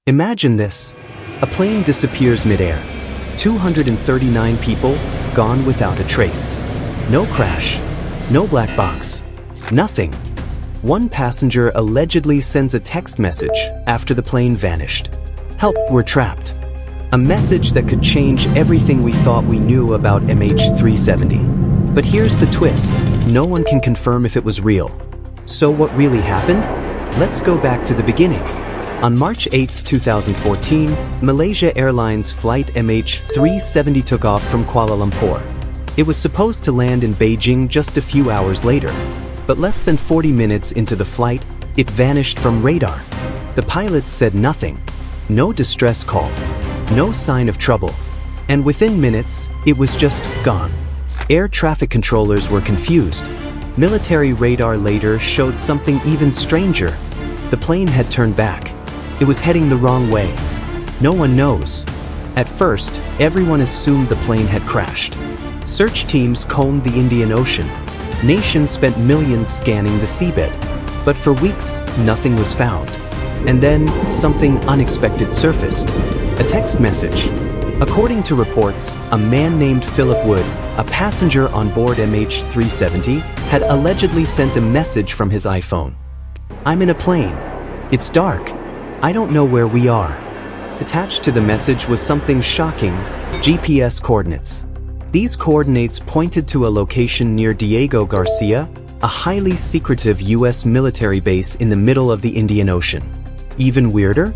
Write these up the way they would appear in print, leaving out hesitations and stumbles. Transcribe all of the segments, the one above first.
Imagine this. A plane disappears midair. 239 people gone without a trace. No crash. No black box. Nothing. One passenger allegedly sends a text message after the plane vanished. "Help, we're trapped." A message that could change everything we thought we knew about MH370. But here's the twist. No one can confirm if it was real. So what really happened? Let's go back to the beginning. On March 8, 2014, Malaysia Airlines Flight MH370 took off from Kuala Lumpur. It was supposed to land in Beijing just a few hours later, but less than 40 minutes into the flight, it vanished from radar. The pilots said nothing. No distress call. No sign of trouble. And within minutes, it was just gone. Air traffic controllers were confused. Military radar later showed something even stranger. The plane had turned back. It was heading the wrong way. No one knows. At first, everyone assumed the plane had crashed. Search teams combed the Indian Ocean. Nations spent millions scanning the seabed. But for weeks, nothing was found. And then, something unexpected surfaced. A text message. According to reports, a man named Philip Wood, a passenger on board MH370, had allegedly sent a message from his iPhone. "I'm in a plane. It's dark. I don't know where we are." Attached to the message was something shocking: GPS coordinates. These coordinates pointed to a location near Diego Garcia, a highly secretive US military base in the middle of the Indian Ocean. Even weirder?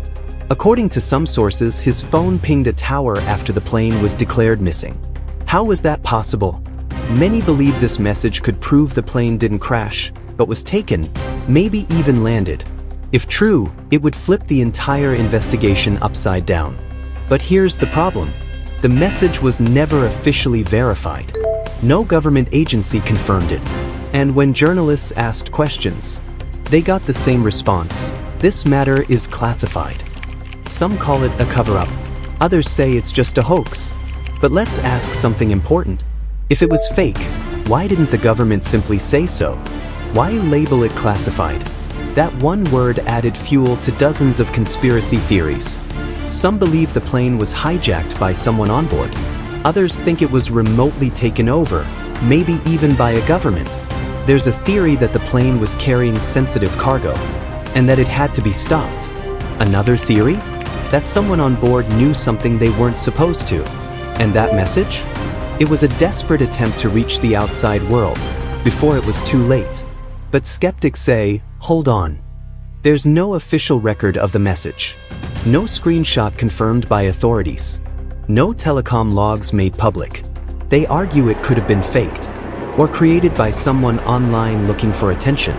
According to some sources, his phone pinged a tower after the plane was declared missing. How was that possible? Many believe this message could prove the plane didn't crash, but was taken, maybe even landed. If true, it would flip the entire investigation upside down. But here's the problem. The message was never officially verified. No government agency confirmed it. And when journalists asked questions, they got the same response: "This matter is classified." Some call it a cover-up. Others say it's just a hoax. But let's ask something important. If it was fake, why didn't the government simply say so? Why label it classified? That one word added fuel to dozens of conspiracy theories. Some believe the plane was hijacked by someone on board. Others think it was remotely taken over, maybe even by a government. There's a theory that the plane was carrying sensitive cargo, and that it had to be stopped. Another theory? That someone on board knew something they weren't supposed to. And that message? It was a desperate attempt to reach the outside world, before it was too late. But skeptics say, hold on. There's no official record of the message. No screenshot confirmed by authorities. No telecom logs made public. They argue it could have been faked, or created by someone online looking for attention.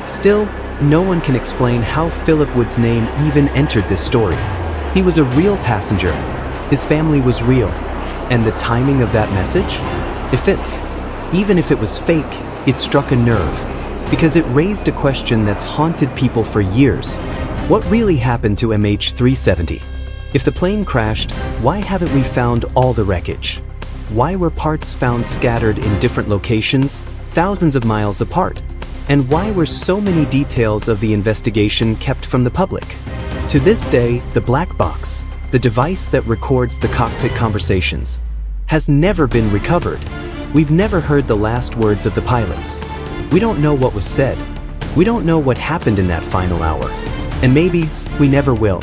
Still, no one can explain how Philip Wood's name even entered this story. He was a real passenger. His family was real. And the timing of that message? It fits. Even if it was fake, it struck a nerve. Because it raised a question that's haunted people for years. What really happened to MH370? If the plane crashed, why haven't we found all the wreckage? Why were parts found scattered in different locations, thousands of miles apart? And why were so many details of the investigation kept from the public? To this day, the black box, the device that records the cockpit conversations, has never been recovered. We've never heard the last words of the pilots. We don't know what was said. We don't know what happened in that final hour. And maybe we never will.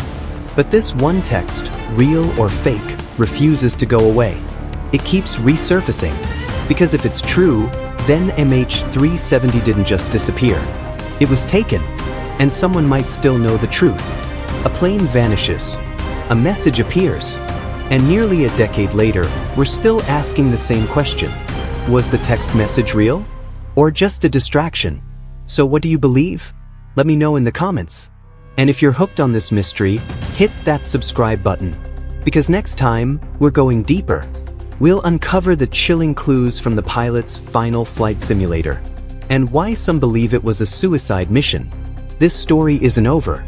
But this one text, real or fake, refuses to go away. It keeps resurfacing. Because if it's true, then MH370 didn't just disappear. It was taken. And someone might still know the truth. A plane vanishes. A message appears. And nearly a decade later, we're still asking the same question. Was the text message real? Or just a distraction? So what do you believe? Let me know in the comments. And if you're hooked on this mystery, hit that subscribe button. Because next time, we're going deeper. We'll uncover the chilling clues from the pilot's final flight simulator. And why some believe it was a suicide mission. This story isn't over.